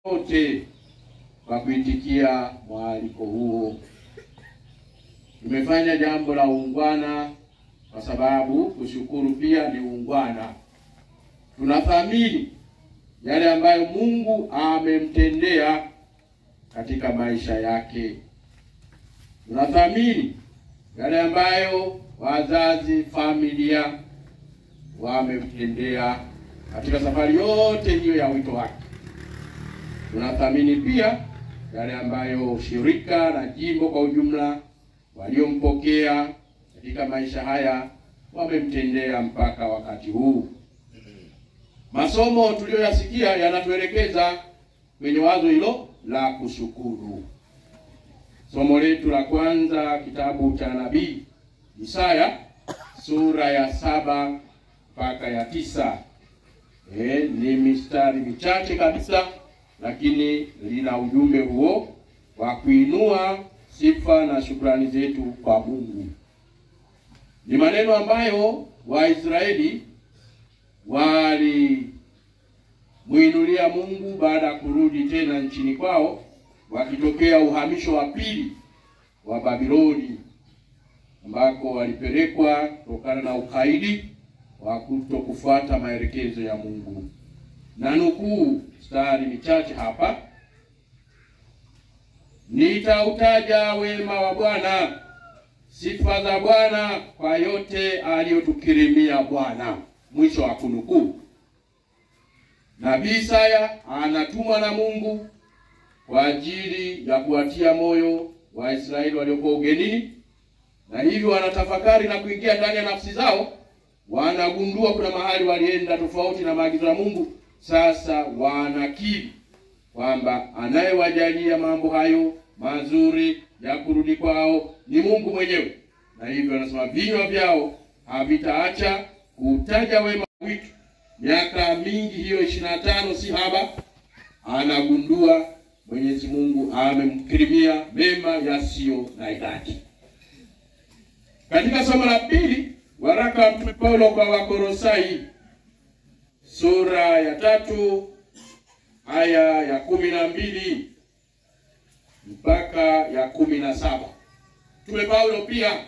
wote kwa kuitikia mwaliko huo. Tumefanya jambo la ungwana kwa sababu kushukuru pia ni ungwana. Tunathamini yale ambayo Mungu amemtendea katika maisha yake. Tunathamini yale ambayo wazazi, familia wamemtendea katika safari yote hiyo ya wito wake. Tunathamini pia yale ambayo shirika na jimbo kwa ujumla waliompokea katika maisha haya wamemtendea mpaka wakati huu. Masomo tuliyoyasikia yanatuelekeza kwenye wazo hilo la kushukuru. Somo letu la kwanza, kitabu cha nabii Isaya sura ya 7 mpaka ya 9. Ni mistari michache kabisa, lakini lina ujumbe huo wa kuinua sifa na shukrani zetu kwa Mungu. Ni maneno ambayo Waisraeli walimuinulia Mungu baada ya kurudi tena nchini kwao, wakitokea uhamisho wa pili wa Babiloni, ambako walipelekwa kutokana na ukaidi wa kutokufuata maelekezo ya Mungu. Na nukuu mstari michache hapa: nitautaja wema wa Bwana, sifa za Bwana kwa yote aliyotukirimia Bwana. Mwisho wa kunukuu. Nabii Isaya anatumwa na Mungu kwa ajili ya kuwatia moyo Waisraeli waliokuwa ugenini, na hivyo wanatafakari na kuingia ndani ya nafsi zao. Wanagundua kuna mahali walienda tofauti na maagizo ya Mungu. Sasa wanakiri kwamba anayewajalia mambo hayo mazuri ya kurudi kwao ni Mungu mwenyewe, na hivyo anasema vinywa vyao havitaacha kutaja wema wetu. Miaka mingi hiyo 25 si haba, anagundua Mwenyezi Mungu amemkirimia mema yasiyo na idadi. Katika somo la pili, waraka wa Mtume Paulo kwa Wakolosai sura ya 3 aya ya 12 mpaka ya 17. Mtume Paulo pia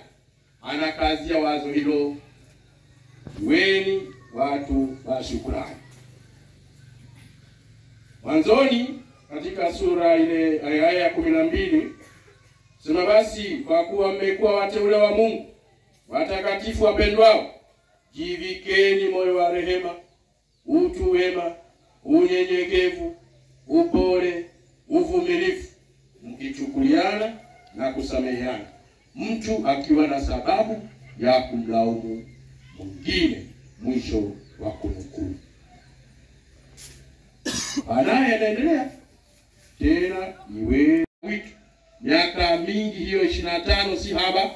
anakazia wazo hilo, weni watu wa shukrani. Mwanzoni katika sura ile aya ya 12, sema basi kwa kuwa mmekuwa wateule wa Mungu, watakatifu wapendwao, jivikeni moyo wa rehema, utu wema, unyenyekevu, upole, uvumilivu, mkichukuliana na kusameheana, mtu akiwa na sababu ya kumlaumu mwingine. Mwisho wa kunukuu. Baadaye anaendelea tena, iwe wito. Miaka mingi hiyo 25 si haba,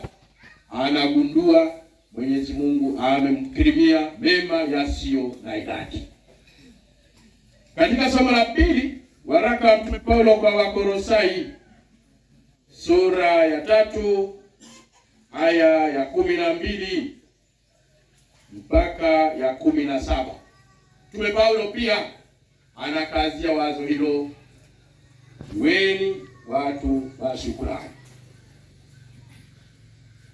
anagundua Mwenyezi Mungu amemkirimia mema yasiyo na idadi. Katika somo la pili, waraka wa Mtume Paulo kwa Wakolosai sura ya 3 aya ya 12 mpaka ya 17. Mtume Paulo pia anakazia wazo hilo, weni watu wa shukrani.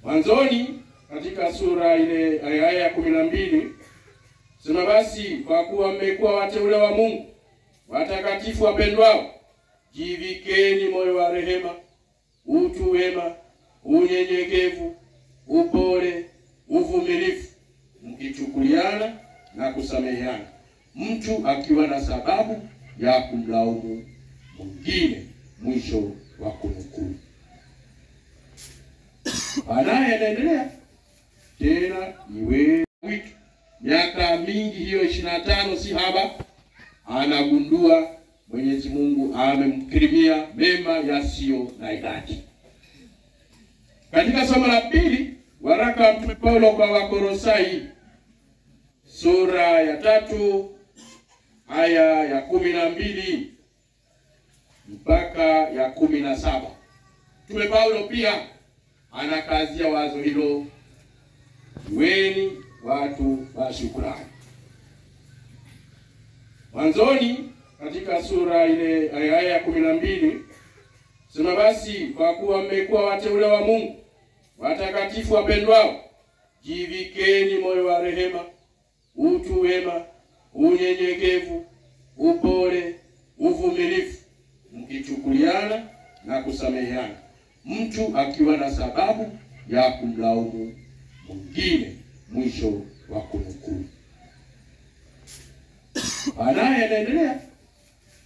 Mwanzoni katika sura ile aya ya 12, sema basi kwa kuwa mmekuwa wateule wa Mungu, watakatifu wapendwao, jivikeni moyo wa rehema, utu wema, unyenyekevu, upole, uvumilivu, mkichukuliana na kusameheana, mtu akiwa na sababu ya kumlaumu mwingine. Mwisho wa kunukuu. Baadaye anaendelea tena, iwe wito. Miaka mingi hiyo 25 si haba, anagundua Mwenyezi Mungu amemkirimia mema yasiyo na idadi. Katika somo la pili, waraka wa Mtume Paulo kwa Wakolosai sura ya 3 aya ya 12 mpaka ya 17. Mtume Paulo pia anakazia wazo hilo, weni watu wa shukrani. Mwanzoni katika sura ile aya ya 12, sema basi kwa kuwa mmekuwa wateule wa Mungu, watakatifu wapendwao, jivikeni moyo wa rehema, utu wema, unyenyekevu, upole, uvumilivu, mkichukuliana na kusameheana, mtu akiwa na sababu ya kumlaumu mwingine. Mwisho wa kunukuu. Baadaye anaendelea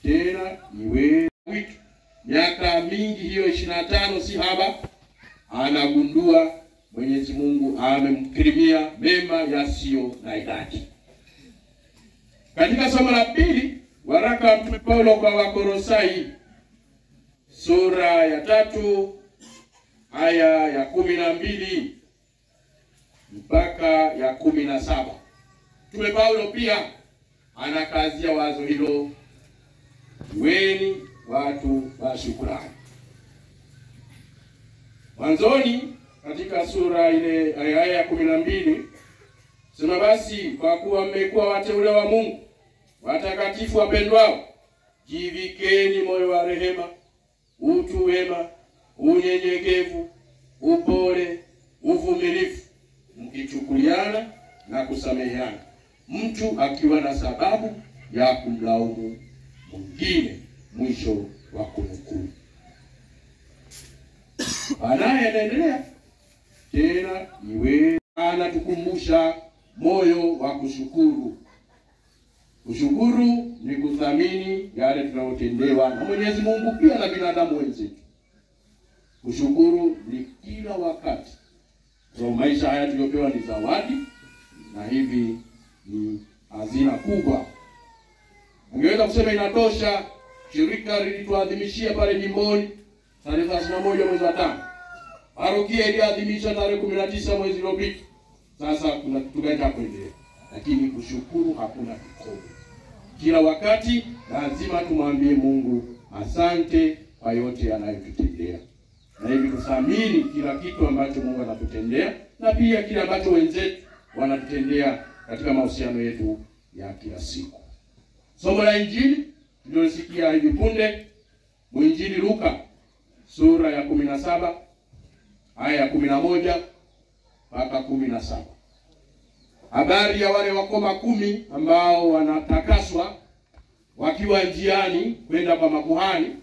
tena, iwe wiki miaka mingi hiyo 25 si haba, anagundua Mwenyezi Mungu amemkirimia mema yasiyo na idadi. Katika somo la pili, waraka wa Mtume Paulo kwa Wakolosai sura ya 3 aya ya 12 mpaka ya 17. Mtume Paulo pia anakazia wazo hilo, weni watu wa shukrani. Mwanzoni katika sura ile aya ya 12, sema basi kwa kuwa mmekuwa wateule wa Mungu, watakatifu wapendwao, jivikeni moyo wa rehema, utu wema, unyenyekevu, upole, uvumilivu, mkichukuliana na kusameheana, mtu akiwa na sababu ya kumlaumu mwingine. Mwisho wa kunukuu. Baadaye anaendelea tena, iwe anatukumbusha moyo wa kushukuru. Kushukuru ni kuthamini yale tunayotendewa na Mwenyezi Mungu pia na binadamu wenzetu. Kushukuru ni kila wakati. Kwa maisha haya tuliopewa ni zawadi, na hivi ni hazina kubwa. Ungeweza kusema inatosha, shirika lilituadhimishia pale jimboni tarehe 31 mwezi wa 5. Parokia iliadhimisha tarehe 19 mwezi uliopita. Sasa tukaenda kuendelea. Lakini kushukuru hakuna kikomo. Kila wakati lazima tumwambie Mungu asante kwa yote anayotutendea. Na hivi tuthamini kila kitu ambacho Mungu anatutendea, na pia kile ambacho wenzetu wanatutendea katika mahusiano yetu ya kila siku. Somo la Injili tulilosikia hivi punde, Mwinjili Luka sura ya 17 aya ya 11 mpaka 17. Habari ya wale wakoma 10 ambao wanatakaswa wakiwa njiani kwenda kwa makuhani,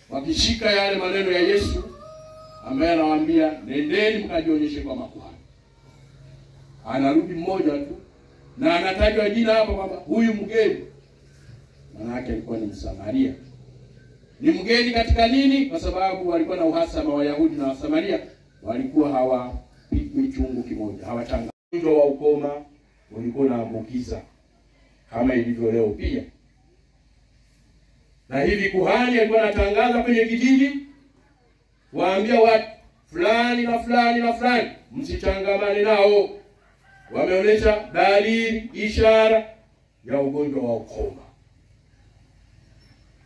wakishika yale maneno ya Yesu ambaye anawaambia nendeni mkajionyeshe kwa makuhani. Anarudi mmoja tu na anatajwa jina hapa kwamba huyu mgeni. Maana yake alikuwa ni Msamaria. Ni mgeni katika nini? Kwa sababu walikuwa na uhasama wa Wayahudi na Wasamaria, walikuwa hawapigwi chungu kimoja, hawachanga. Ugonjwa wa ukoma ulikuwa unaambukiza kama ilivyo leo pia. Na hivi kuhani alikuwa anatangaza kwenye kijiji, waambia watu fulani na fulani na fulani msichangamane nao, wameonyesha dalili, ishara ya ugonjwa wa ukoma.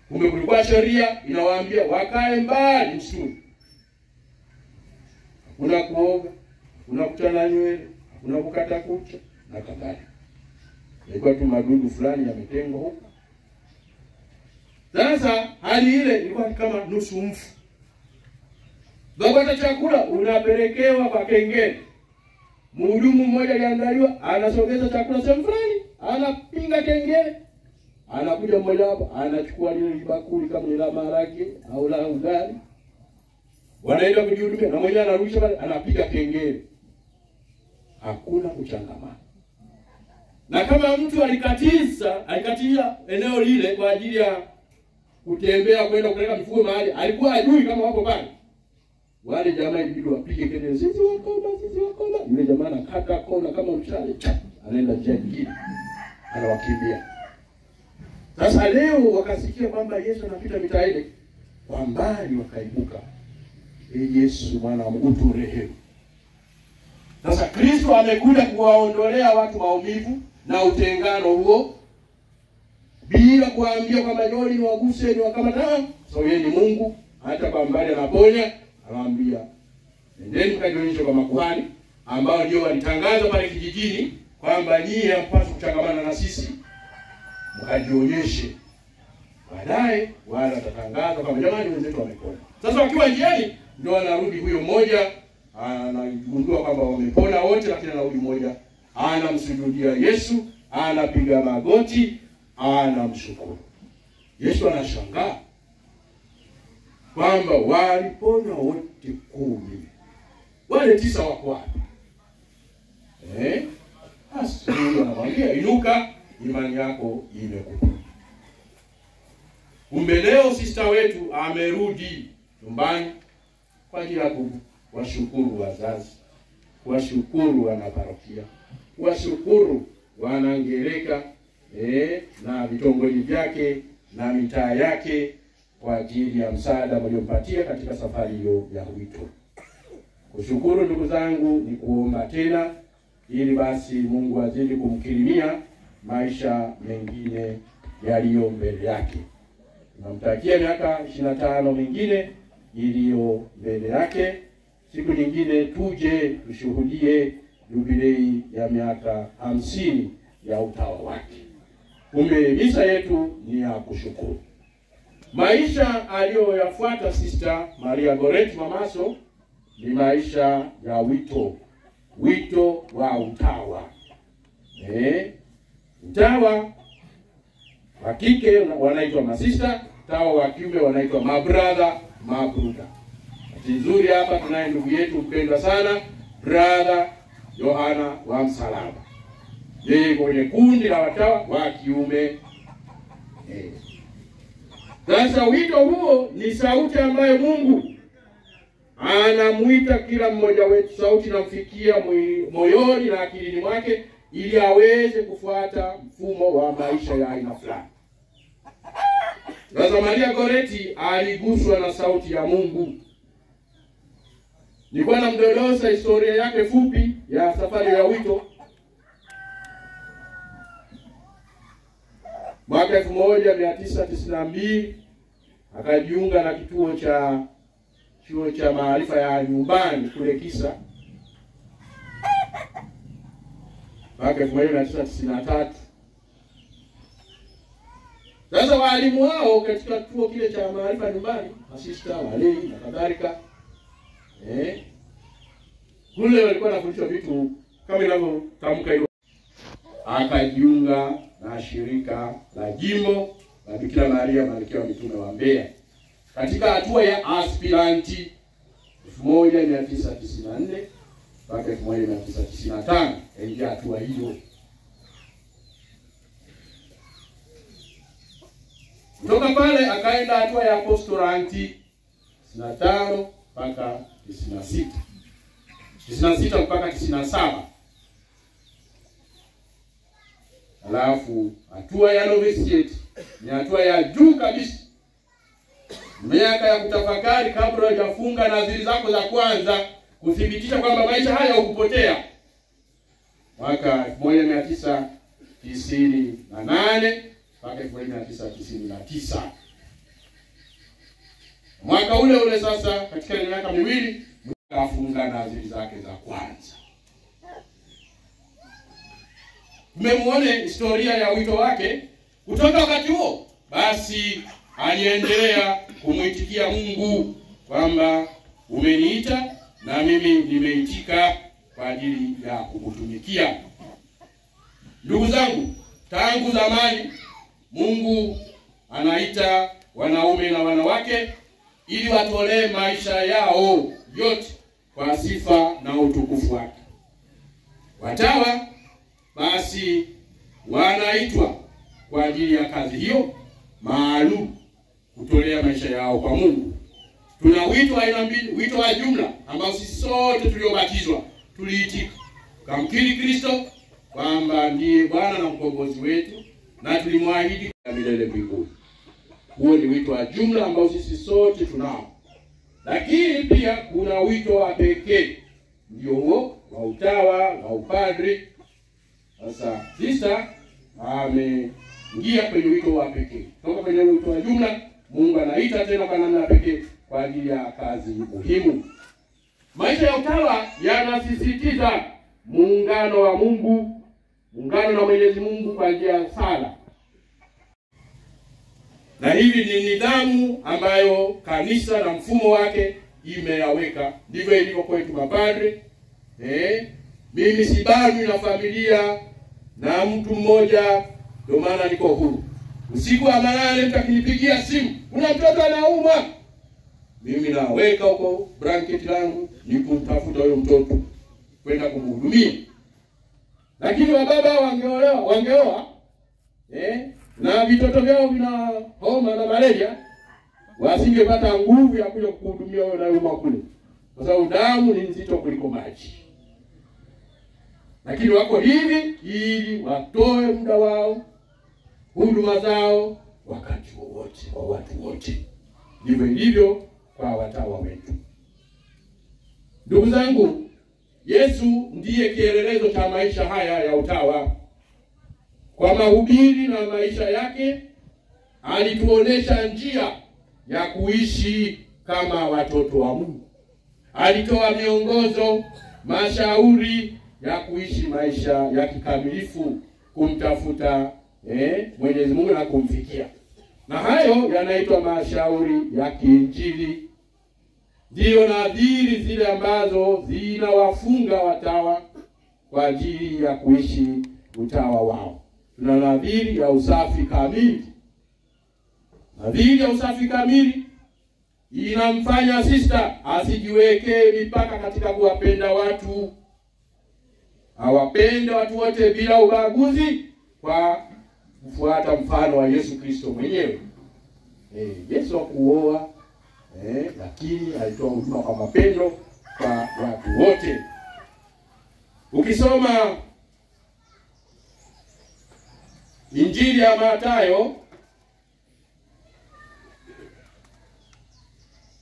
Kumbe kulikuwa sheria inawaambia wakae mbali msituni. Hakuna kuoga, hakuna kuchana nywele, hakuna kukata kucha na kadhalika. Ilikuwa tu madudu fulani yametengwa huko. Sasa hali ile ilikuwa kama nusu mfu. Baada chakula unapelekewa kwa kengele. Mhudumu mmoja aliandaliwa, anasogeza chakula sehemu fulani, anapinga kengele. Anakuja mmoja hapo, anachukua lile bakuli kama ni la maharage au la ugali. Wanaenda kujihudumia na mmoja anarusha pale, anapiga kengele. Hakuna kuchangamana. Na kama mtu alikatia eneo lile kwa ajili ya kutembea kwenda kupeleka mifugo mahali, alikuwa hajui kama wapo pale. Wale jamaa ilibidi wapige kelele, sisi wakoma, sisi wakoma. Yule jamaa anakata kona kama mshale, anaenda njia nyingine, anawakimbia. Sasa leo wakasikia kwamba Yesu anapita mitaa ile, kwa mbali wakaibuka, Yesu mwana wa Mungu turehemu. Sasa Kristo amekuja kuwaondolea watu maumivu na utengano huo, bila kuambia kwamba njoni niwaguse ni wakamata. So yeye ni Mungu, hata kwa mbali anaponya, anawaambia nendeni mkajionyeshe kwa makuhani ambao ndio walitangaza pale kijijini kwamba nyinyi hampaswi kuchangamana na sisi, mkajionyeshe. Baadaye wale watatangaza kama jamani wenzetu wamepona. Sasa wakiwa njiani ndio anarudi huyo mmoja, anagundua kwamba wamepona wote, lakini anarudi mmoja, anamsujudia Yesu, anapiga magoti, anamshukuru. Yesu anashangaa kwamba walipona wote 10. Wale 9 wako wapi? Basi anamwambia inuka, imani yako imekuponya. Kumbe leo sister wetu amerudi nyumbani kwa ajili ya kuwashukuru wazazi, kuwashukuru wanaparokia, kuwashukuru wanangereka na vitongoji vyake na mitaa yake kwa ajili ya msaada waliompatia katika safari hiyo ya wito. Kushukuru ndugu zangu ni kuomba tena ili basi Mungu azidi kumkirimia maisha mengine yaliyo mbele yake. Tunamtakia miaka 25 mingine iliyo mbele yake. Siku nyingine tuje tushuhudie jubilei ya miaka 50 ya utawa wake. Kumbe misa yetu ni ya kushukuru. Maisha aliyoyafuata Sister Maria Goretti Mamaso ni maisha ya wito wa utawa. Utawa wa kike wanaitwa masista, utawa wa kiume wanaitwa mabrother, mabruda. Nzuri hapa tunaye ndugu yetu mpendwa sana, brother Yohana wa Msalaba. Yeye kwenye kundi la watawa wa kiume. Sasa wito huo ni sauti ambayo Mungu anamuita kila mmoja wetu. Sauti inamfikia moyoni na akilini mwake ili aweze kufuata mfumo wa maisha ya aina fulani. Sasa Maria Goretti aliguswa na sauti ya Mungu. Nilikuwa namdolosa historia yake fupi ya safari ya wito. Mwaka 1992 akajiunga na chuo cha maarifa ya nyumbani kule Kisa. Mwaka 1993. Sasa walimu wao katika chuo kile cha maarifa nyumbani, masista, walei na kadhalika, kule walikuwa wanafundishwa vitu kama inavyotamka hilo. Akajiunga na shirika la jimbo la Bikira Maria Malkia wa Mitume wa Mbeya katika hatua ya aspiranti 1994 mpaka 1995. Ndio hatua hiyo. Kutoka pale akaenda hatua ya postulanti 95 mpaka 96. 96 mpaka 97. Alafu hatua ya novitiate ni hatua ya juu kabisa. Miaka ya kutafakari kabla hujafunga nadhiri zako za kwanza kuthibitisha kwamba maisha haya hukupotea. Mwaka 1998 mpaka 1999. Mwaka ule sasa katika miaka miwili akafunga nadhiri zake za kwanza. Tumemuone historia ya wito wake kutoka wakati huo. Basi aliendelea kumwitikia Mungu kwamba umeniita na mimi nimeitika kwa ajili ya kukutumikia. Ndugu zangu, tangu zamani Mungu anaita wanaume na wanawake ili watolee maisha yao yote kwa sifa na utukufu wake. Watawa basi wanaitwa kwa ajili ya kazi hiyo maalum, kutolea maisha yao kwa Mungu. Tuna wito aina mbili, wito wa jumla ambao sisi sote tuliobatizwa tuliitika kumkiri Kristo kwamba ndiye Bwana na mkombozi wetu na tulimwahidi milele mbinguni. Huo ni wito wa jumla ambao sisi sote tunao. Lakini pia kuna wito wa pekee, ndio huo wa utawa na upadri. Sasa sister ameingia kwenye wito wa pekee. Toka kwenye wito wa jumla, Mungu anaita tena kwa namna pekee kwa ajili ya kazi muhimu. Maisha ya utawa yanasisitiza muungano wa Mungu, muungano na Mwenyezi Mungu kwa njia ya sala. Na hili ni nidhamu ambayo kanisa na mfumo wake imeyaweka. Ndivyo ilivyo kwetu mapadre. Mimi sibanwi na familia na mtu mmoja, ndio maana niko huru. Usiku wa manane mtu akinipigia simu, kuna mtoto anaumwa, mimi naweka huko blanket langu nikumtafuta huyo mtoto kwenda kumhudumia. Lakini wababa wangeoa na vitoto vyao vina homa na malaria, wasingepata nguvu ya kuja kuhudumia wao na yuma kule, kwa sababu damu ni nzito kuliko maji. Lakini wako hivi ili watoe muda wao, huduma zao wakati wowote kwa watu wote. Ndivyo ilivyo kwa watawa wetu. Ndugu zangu, Yesu ndiye kielelezo cha maisha haya ya utawa. Kwa mahubiri na maisha yake alituonesha njia ya kuishi kama watoto wa Mungu. Alitoa miongozo, mashauri ya kuishi maisha ya kikamilifu, kumtafuta Mwenyezi Mungu na kumfikia. Na hayo yanaitwa mashauri ya kiinjili. Ndio nadhiri zile ambazo zinawafunga watawa kwa ajili ya kuishi utawa wao. Tuna nadhiri ya usafi kamili. Nadhiri ya usafi kamili inamfanya sister asijiwekee mipaka katika kuwapenda watu. Awapende watu wote bila ubaguzi kwa kufuata mfano wa Yesu Kristo mwenyewe. Yesu hakuoa lakini alitoa huduma kwa mapendo kwa watu wote. Ukisoma Injili ya Mathayo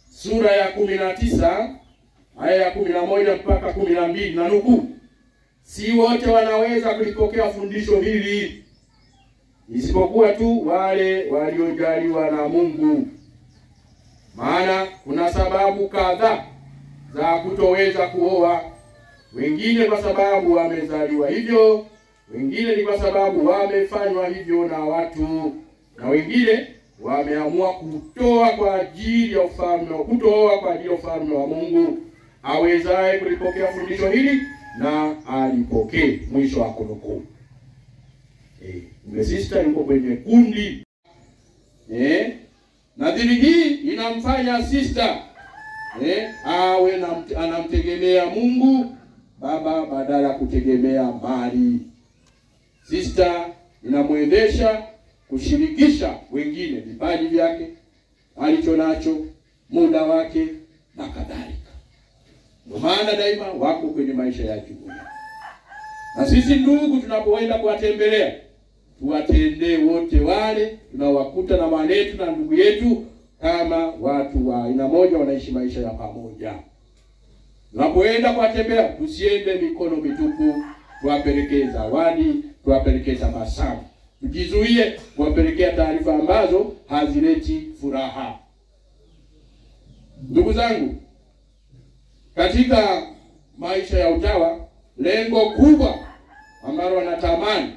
sura ya 19 aya ya 11 mpaka 12, na nukuu: si wote wanaweza kulipokea fundisho hili, isipokuwa tu wale waliojaliwa na Mungu. Maana kuna sababu kadhaa za kutoweza kuoa. Wengine kwa sababu wamezaliwa hivyo, wengine ni kwa sababu wamefanywa hivyo na watu, na wengine wameamua kutoa kwa ajili ya ufalme wa Mungu. Awezaye kulipokea fundisho hili na alipokee. Mwisho wa kunukuu. Sister yuko kwenye kundi. Nadhiri hii inamfanya sister awe anamtegemea Mungu Baba badala ya kutegemea mali. Sister inamwezesha kushirikisha wengine vipaji vyake, alichonacho, muda wake na kadhalika. Kwa maana daima wako kwenye maisha ya jumuiya. Na sisi ndugu, tunapoenda kuwatembelea, tuwatendee wote wale tunawakuta na wanetu na ndugu yetu kama watu wa aina moja wanaishi maisha ya pamoja. Tunapoenda kuwatembelea, tusiende mikono mitupu, tuwapelekee zawadi, tuwapelekee tabasamu. Tujizuie kuwapelekea taarifa ambazo hazileti furaha. Ndugu zangu, katika maisha ya utawa, lengo kubwa ambalo wanatamani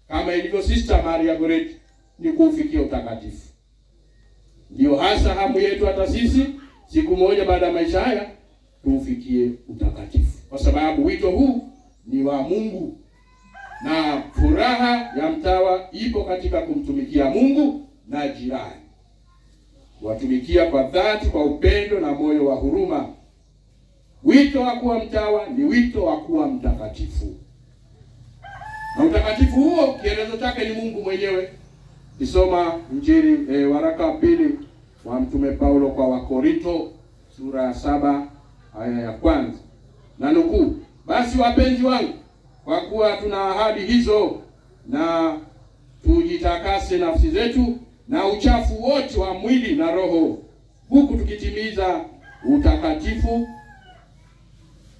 kama ilivyo Sister Maria Goretti ni kufikia utakatifu. Ndio hasa hamu yetu hata sisi, siku moja baada ya maisha haya tufikie utakatifu. Kwa sababu wito huu ni wa Mungu, na furaha ya mtawa ipo katika kumtumikia Mungu na jirani. Watumikia kwa dhati, kwa upendo na moyo wa huruma. Wito wa kuwa mtawa ni wito wa kuwa mtakatifu. Na utakatifu huo kielezo chake ni Mungu mwenyewe. Kisoma Injili waraka wa pili wa Mtume Paulo kwa Wakorinto sura ya 7 aya ya 1. Na nukuu: basi wapenzi wangu, kwa kuwa tuna ahadi hizo, na tujitakase nafsi zetu na uchafu wote wa mwili na roho, huku tukitimiza utakatifu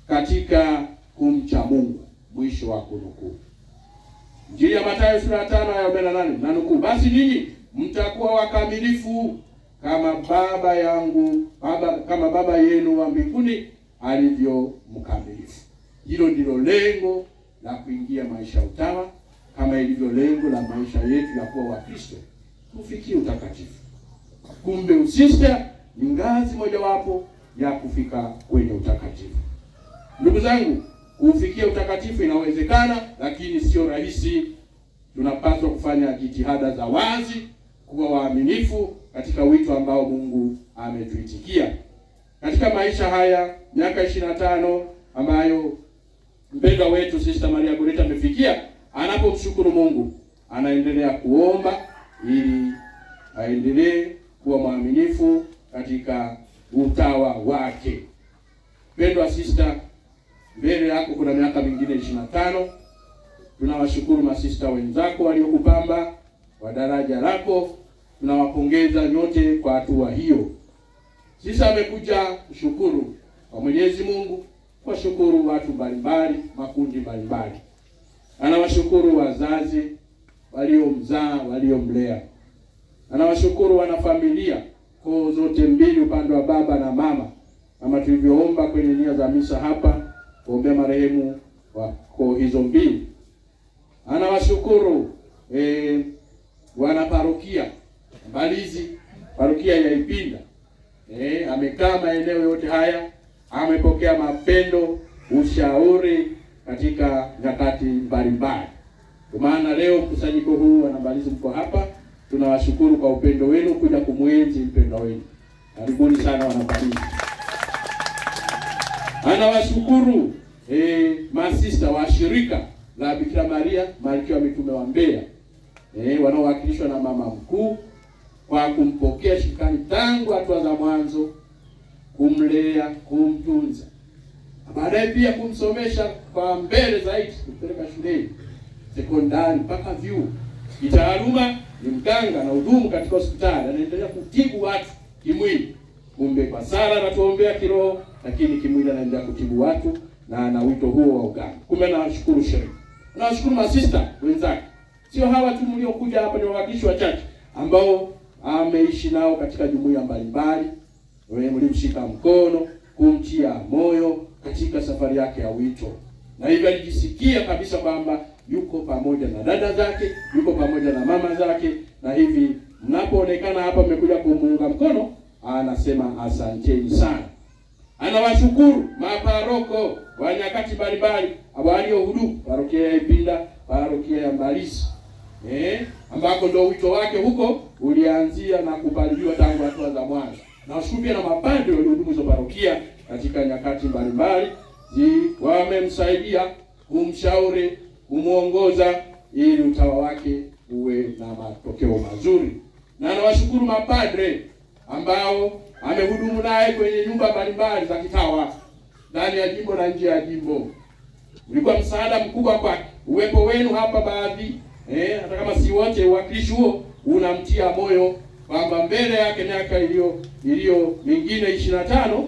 katika kumcha Mungu. Mwisho wa kunukuu. Injili ya Mathayo sura ya 5 aya 48, na nukuu: basi ninyi mtakuwa wakamilifu kama baba yenu wa mbinguni alivyo mkamilifu. Hilo ndilo lengo la kuingia maisha utawa, kama ilivyo lengo la maisha yetu ya kuwa Wakristo, kufikia utakatifu. Kumbe usista ni ngazi mojawapo ya kufika kwenye utakatifu. Ndugu zangu, kufikia utakatifu inawezekana, lakini sio rahisi. Tunapaswa kufanya jitihada za wazi, kuwa waaminifu katika wito ambao Mungu ametuitikia. Katika maisha haya miaka 25 ambayo mpendwa wetu Sister Maria Goretti amefikia, anapomshukuru Mungu, anaendelea kuomba ili aendelee kuwa mwaminifu katika utawa wake. Mpendwa sister, mbele yako kuna miaka mingine 25. Tunawashukuru masista wenzako waliokupamba wa daraja lako. Tunawapongeza nyote kwa hatua hiyo. Sisi amekuja kushukuru kwa Mwenyezi Mungu, kwa shukuru watu mbalimbali, makundi mbalimbali. Anawashukuru wazazi waliomzaa, waliomlea. Anawashukuru wanafamilia kwa zote mbili, upande wa baba na mama, kama tulivyoomba kwenye nia za misa hapa, kuombea marehemu kwa hizo mbili. Anawashukuru wana parokia Mbalizi, parokia ya Ipinda. Amekaa maeneo yote haya, amepokea mapendo, ushauri katika nyakati mbalimbali. Kwa maana leo mkusanyiko huu wana Mbalizi mko hapa, tunawashukuru kwa upendo wenu kuja kumuenzi mpendwa wenu. Karibuni sana wana Mbalizi. Anawashukuru masista wa shirika la Bikira Maria Malkia wa Mitume wa Mbeya, wanaowakilishwa na mama mkuu, kwa kumpokea shikani tangu hatua za mwanzo, kumlea, kumtunza, baadaye pia kumsomesha kwa mbele zaidi, kupeleka shuleni sekondari mpaka vyuo. Kitaaluma ni mganga na hudumu katika hospitali, anaendelea kutibu watu kimwili. Kumbe kwa sala anatuombea kiroho, lakini kimwili anaendelea kutibu watu na ana wito huo wa uganga. Kumbe nawashukuru shirika. Nawashukuru masista wenzake. Sio hawa tu mliokuja hapa, ni wawakilishi wachache ambao ameishi nao katika jumuiya mbalimbali. Wewe mlimshika mkono, kumtia moyo katika safari yake ya wito. Na hivyo alijisikia kabisa kwamba yuko pamoja na dada zake, yuko pamoja na mama zake, na hivi mnapoonekana hapa mmekuja kumuunga mkono, anasema asanteni sana. Anawashukuru maparoko wa nyakati mbalimbali waliohudumu parokia ya Ipinda, parokia ya Mbalizi, ambako ndo wito wake huko ulianzia na kupaliliwa tangu hatua za mwanzo. Na washukuru pia na mapadri waliohudumu hizo parokia katika nyakati mbalimbali, wamemsaidia, kumshauri, kumuongoza ili utawa wake uwe na matokeo mazuri. Na anawashukuru mapadre ambao amehudumu naye kwenye nyumba mbalimbali za kitawa ndani ya jimbo na nje ya jimbo. Ulikuwa msaada mkubwa kwake. Uwepo wenu hapa baadhi, hata kama si wote, uwakilishi huo unamtia moyo kwamba mbele yake miaka iliyo mingine 25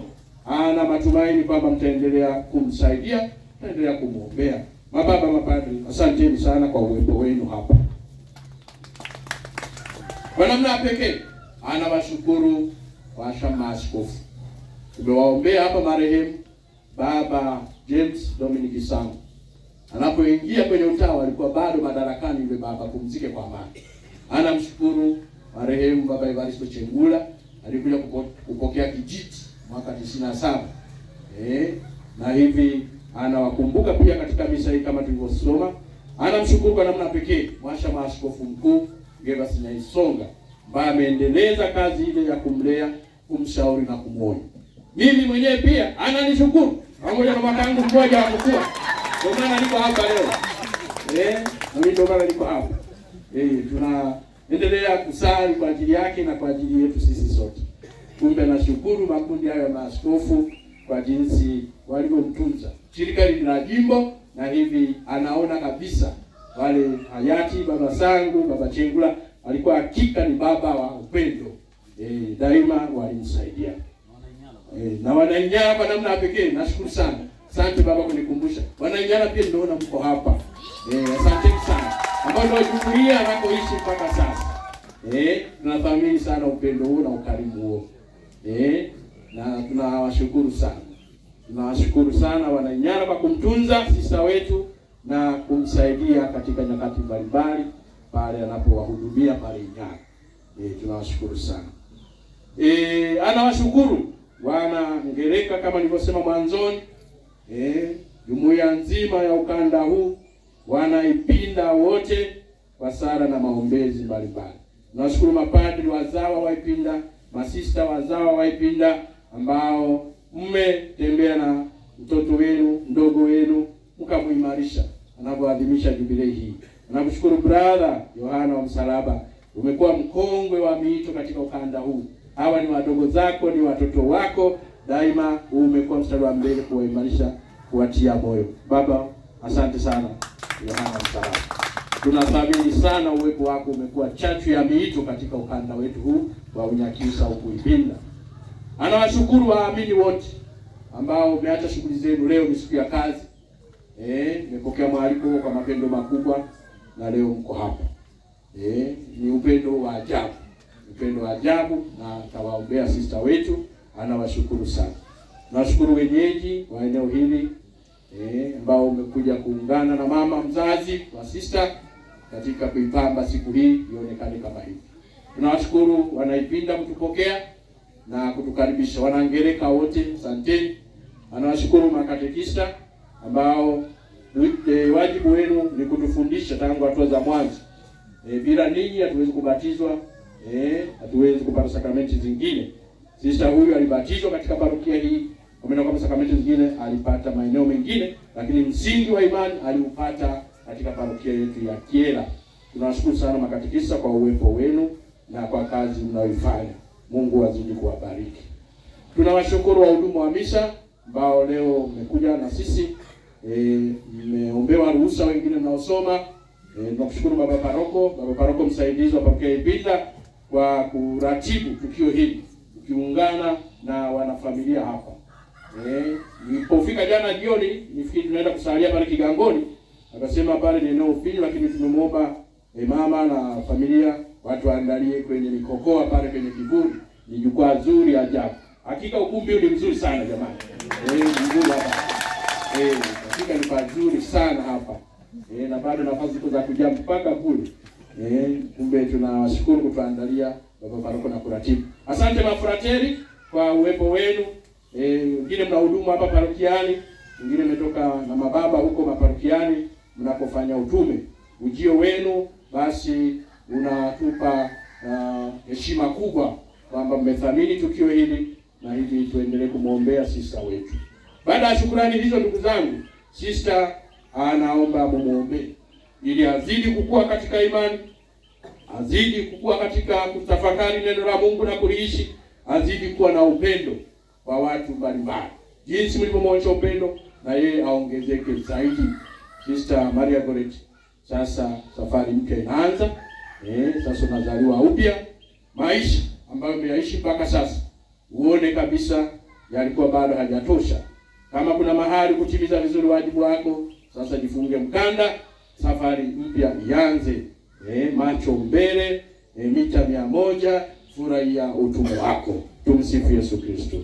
ana matumaini kwamba mtaendelea kumsaidia, mtaendelea kumuombea. Mababa, mapadri, asanteni sana kwa uwepo wenu hapa. Kwa namna pekee anawashukuru washama askofu. Tumewaombea hapa marehemu Baba James Dominic Sangu. Anapoingia kwenye utawa alikuwa bado madarakani yule baba, pumzike kwa amani. Anamshukuru marehemu Baba Evaristo Chengula, alikuja kupokea kijiti mwaka 97. Na hivi anawakumbuka pia katika misa hii kama tulivyosoma. Anamshukuru kwa namna pekee mwasha askofu mkuu Gervas Nyaisonga, ambaye ameendeleza kazi ile ya kumlea, kumshauri na kumuonya. Mimi mwenyewe pia ananishukuru pamoja na makangu mmoja wa mkuu. Ndio maana niko hapa leo. Mimi ndio maana niko hapa. Tunaendelea kusali kwa ajili yake na kwa ajili yetu sisi sote. Kumbe nashukuru makundi hayo ya maaskofu kwa jinsi walivyomtunza. Shirika hili la jimbo, na hivi anaona kabisa wale hayati Baba Sangu, Baba Chengula alikuwa hakika ni baba wa upendo. Daima walimsaidia. Na Wanainyala kwa namna pekee nashukuru sana. Asante baba kunikumbusha. Wanainyala pia ninaona mko hapa. Asante sana. Ambao ndio jumuiya anakoishi mpaka sasa. Tunathamini sana upendo huo na ukarimu huo. Na tunawashukuru sana. Tunawashukuru sana Wanainyala kwa kumtunza sisa wetu na kumsaidia katika nyakati mbalimbali pale anapowahudumia pale Inyala. Tunawashukuru sana. Anawashukuru wana Ngereka kama nilivyosema mwanzoni, jumuiya nzima ya ukanda huu, wana Ipinda wote kwa sala na maombezi mbalimbali. Tunashukuru mapadri wazawa wa Ipinda, masista wazawa wa Ipinda ambao mmetembea na mtoto wenu, mdogo wenu, mkamuimarisha anapoadhimisha jubilei hii. Nakushukuru brother Yohana wa Msalaba, umekuwa mkongwe wa miito katika ukanda huu. Hawa ni wadogo zako, ni watoto wako, daima umekuwa mstari wa mbele kuwaimarisha, kuwatia moyo. Baba, asante sana Yohana wa Msalaba. Tunathamini sana uwepo wako, umekuwa chachu ya miito katika ukanda wetu huu wa Unyakyusa huku Ipinda. Anawashukuru waamini wote ambao umeacha shughuli zenu. Leo ni siku ya kazi. Nimepokea mwaliko kwa mapendo makubwa na leo mko hapa. Ni upendo wa ajabu. Upendo wa ajabu, na tawaombea sister wetu, anawashukuru sana. Nashukuru wenyeji wa eneo hili ambao umekuja kuungana na mama mzazi wa sister katika kuipamba siku hii ionekane kama hivi. Tunawashukuru wanaipinda kutupokea na kutukaribisha. Wanangereka wote, asanteni. Anawashukuru makatekista ambao wajibu wenu ni kutufundisha tangu hatua za mwanzo. Bila ninyi hatuwezi kubatizwa, hatuwezi kupata sakramenti zingine. Sister huyu alibatizwa katika parokia hii, kwa sakramenti zingine alipata maeneo mengine, lakini msingi wa imani aliupata katika parokia yetu ya Kyela. Tunawashukuru sana makatekista kwa uwepo wenu na kwa kazi mnayoifanya. Mungu azidi kuwabariki. Tunawashukuru wahudumu wa misa ambao leo mmekuja na sisi, mmeombewa ruhusa wengine mnaosoma. Tunakushukuru baba paroko msaidizi wa parokia Ipinda kwa kuratibu tukio hili, ukiungana na wanafamilia hapa. Nilipofika jana jioni, nifikiri tunaenda kusalia pale Kigangoni, akasema pale ni eneo finyu, lakini tumemwomba mama na familia watu waandalie kwenye mikokoa pale kwenye kivuli. Ni jukwaa zuri ajabu. Hakika ukumbi huu ni mzuri sana jamani. Mzuri hapa. Hakika ni pazuri sana hapa. Na bado nafasi ziko za kuja mpaka kule. Kumbe tunawashukuru kutuandalia baba paroko na kuratibu. Asante mafrateri kwa uwepo wenu. Wengine mnahudumu hapa parokiani, wengine mmetoka na mababa huko maparokiani mnapofanya utume. Ujio wenu basi unatupa heshima kubwa kwamba mmethamini tukio hili, na hivi tuendelee kumwombea sister wetu. Baada ya shukrani hizo, ndugu zangu, sister anaomba mumuombe ili azidi kukua katika imani, azidi kukua katika kutafakari neno la Mungu na kuliishi, azidi kuwa na upendo kwa watu mbalimbali. Jinsi mlivyomwonyesha upendo, na yeye aongezeke zaidi. Sister Maria Goretti, sasa safari mpya inaanza. Sasa unazaliwa upya. Maisha ambayo umeyaishi mpaka sasa, uone kabisa yalikuwa bado hajatosha. Kama kuna mahali kutimiza vizuri wajibu wako, sasa jifunge mkanda, safari mpya ianze. Macho mbele, mita 100, furahia utume wako. Tumsifu Yesu Kristo.